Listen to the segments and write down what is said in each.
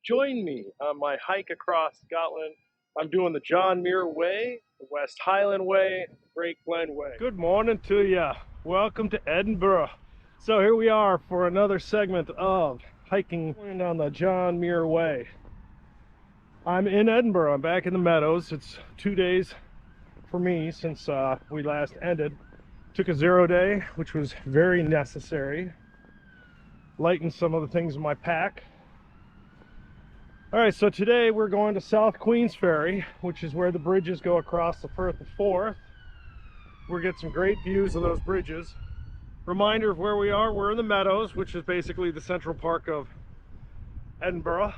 Join me on my hike across Scotland. I'm doing the John Muir Way, the West Highland Way, the Great Glen Way. Good morning to you. Welcome to Edinburgh. So here we are for another segment of hiking on the John Muir Way. I'm in Edinburgh. I'm back in the Meadows. It's 2 days for me since we last ended. Took a 0 day, which was very necessary. Lightened some of the things in my pack. All right, so today we're going to South Queensferry, which is where the bridges go across the Firth of Forth. We'll get some great views of those bridges. Reminder of where we are, we're in the Meadows, which is basically the central park of Edinburgh.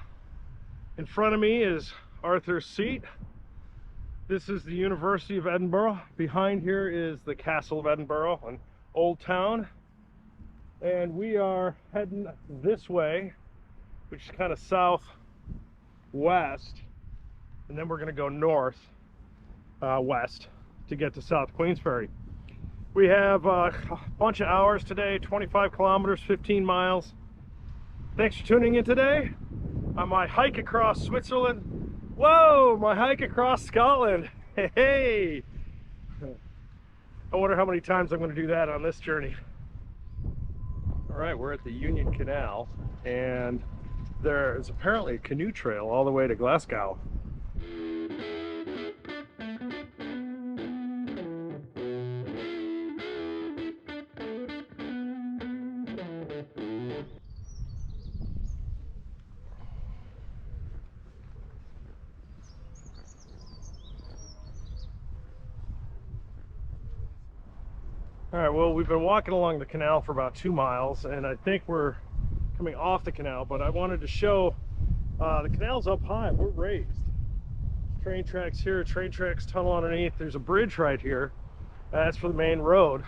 In front of me is Arthur's Seat. This is the University of Edinburgh. Behind here is the Castle of Edinburgh, an old town. And we are heading this way, which is kind of southwest, and then we're going to go north west to get to South Queensferry. We have a bunch of hours today, 25 kilometers, 15 miles. Thanks for tuning in today on my hike across Switzerland. Whoa, my hike across Scotland. Hey, I wonder how many times I'm going to do that on this journey. All right, we're at the Union Canal, and there is apparently a canoe trail all the way to Glasgow. All right, well, we've been walking along the canal for about 2 miles, and I think we're coming off the canal, but I wanted to show the canal's up high. We're raised. Train tracks here, train tracks, tunnel underneath. There's a bridge right here. That's for the main road.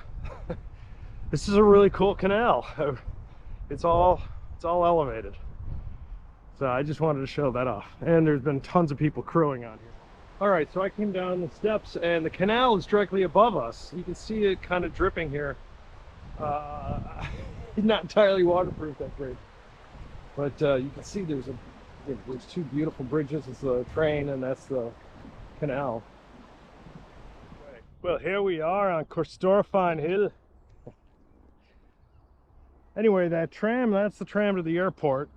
This is a really cool canal. It's all elevated. So I just wanted to show that off. And there's been tons of people crewing on here. All right, so I came down the steps, and the canal is directly above us. You can see it kind of dripping here. Not entirely waterproof, that bridge, but you can see there's two beautiful bridges. It's the train, and that's the canal. Right. Well, here we are on Corstorphine Hill. Anyway, that tram, that's the tram to the airport.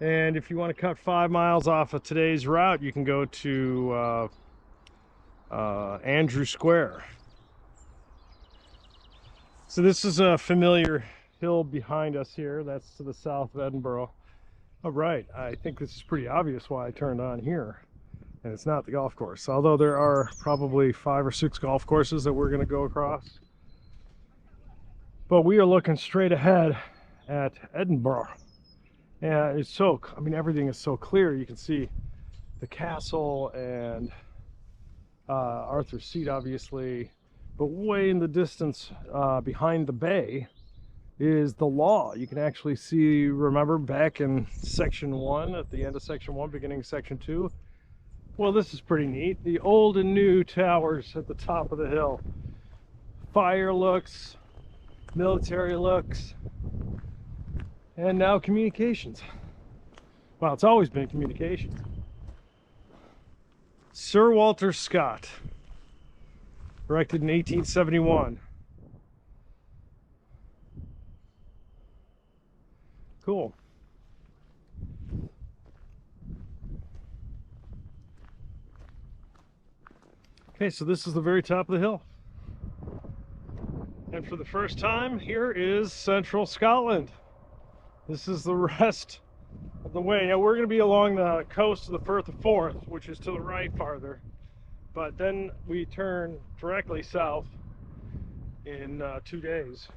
And if you want to cut 5 miles off of today's route, you can go to Andrew Square. So this is a familiar hill behind us here. That's to the south of Edinburgh. All right, I think this is pretty obvious why I turned on here. And it's not the golf course, although there are probably 5 or 6 golf courses that we're going to go across. But we are looking straight ahead at Edinburgh. And it's so, I mean, everything is so clear. You can see the castle and Arthur's Seat, obviously. But way in the distance, behind the bay, is the law. You can actually see, remember back in section 1, at the end of section 1, beginning of section 2? Well, this is pretty neat. The old and new towers at the top of the hill. Fire looks, military looks, and now communications. Well, it's always been communications. Sir Walter Scott. Erected in 1871. Cool. Okay, so this is the very top of the hill. And for the first time, here is central Scotland. This is the rest of the way. Now, we're going to be along the coast of the Firth of Forth, which is to the right farther. But then we turn directly south in 2 days.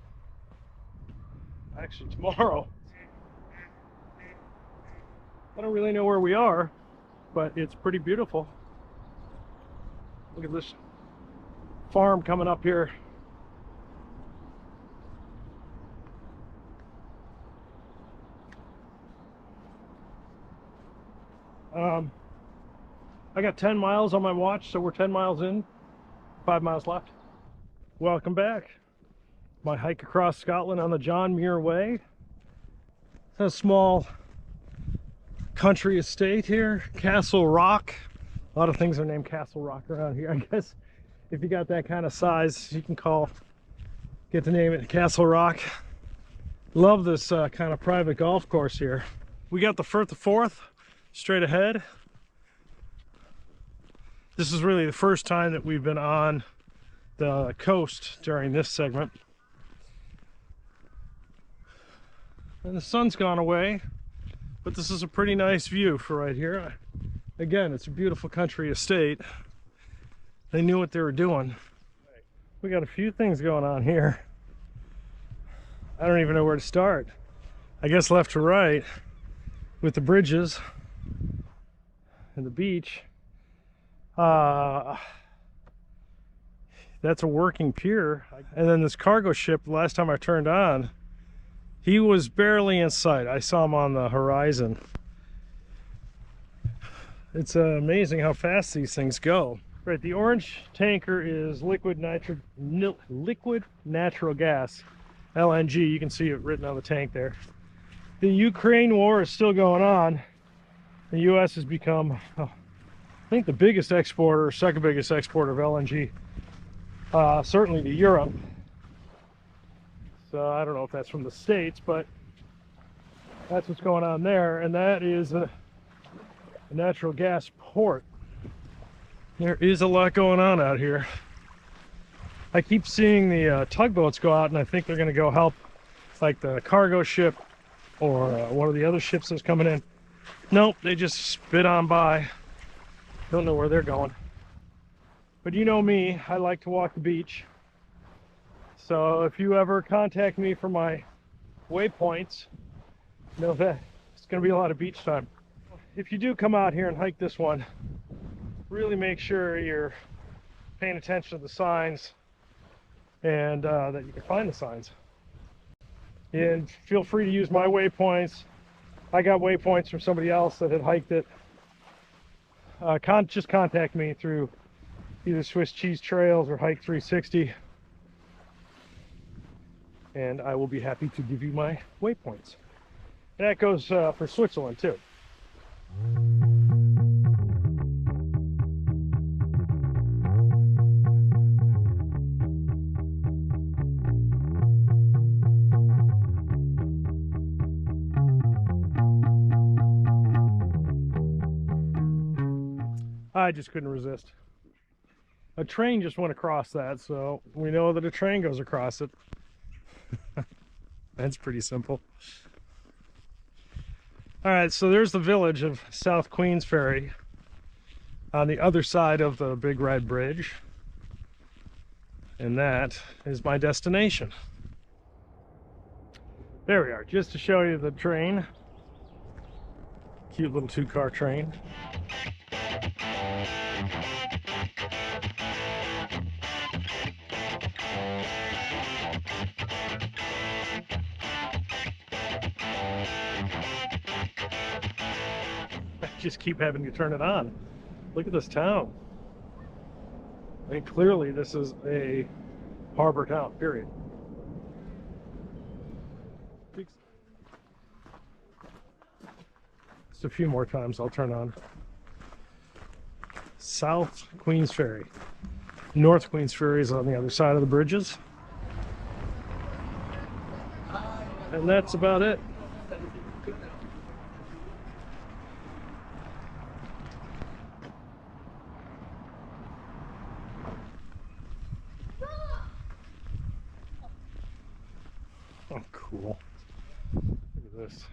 Actually, tomorrow. I don't really know where we are, but it's pretty beautiful. Look at this farm coming up here. I got 10 miles on my watch, so we're 10 miles in, 5 miles left. Welcome back. My hike across Scotland on the John Muir Way. It's a small country estate here, Castle Rock. A lot of things are named Castle Rock around here. I guess if you got that kind of size, you can get to name it Castle Rock. Love this kind of private golf course here. We got the Firth of Forth straight ahead. This is really the first time that we've been on the coast during this segment. And the sun's gone away, but this is a pretty nice view for right here. Again, it's a beautiful country estate. They knew what they were doing. We got a few things going on here. I don't even know where to start. I guess left to right with the bridges and the beach. That's a working pier. And then this cargo ship, last time I turned on, he was barely in sight. I saw him on the horizon. It's amazing how fast these things go. Right, the orange tanker is liquid natural gas, LNG. You can see it written on the tank there. The Ukraine war is still going on. The U.S. has become, I think, the biggest exporter, second biggest exporter of LNG, certainly to Europe. So I don't know if that's from the States, but that's what's going on there. And that is a natural gas port. There is a lot going on out here. I keep seeing the tugboats go out, and I think they're going to go help like the cargo ship or one of the other ships that's coming in. Nope, they just spit on by. Don't know where they're going. But you know me, I like to walk the beach. So if you ever contact me for my waypoints, know that it's going to be a lot of beach time. If you do come out here and hike this one, really make sure you're paying attention to the signs and that you can find the signs. And feel free to use my waypoints. I got waypoints from somebody else that had hiked it. Just contact me through either Swiss Cheese Trails or Hike 360. And I will be happy to give you my waypoints. And that goes for Switzerland too. I just couldn't resist. A train just went across that, so we know that a train goes across it. That's pretty simple. All right, so there's the village of South Queensferry on the other side of the big red bridge. And that is my destination. There we are, just to show you the train. Cute little two-car train. Just keep having to turn it on. Look at this town. I mean, clearly this is a harbor town, period. Just a few more times I'll turn on. South Queensferry. North Queensferry is on the other side of the bridges. And that's about it. Oh, cool. Look at this.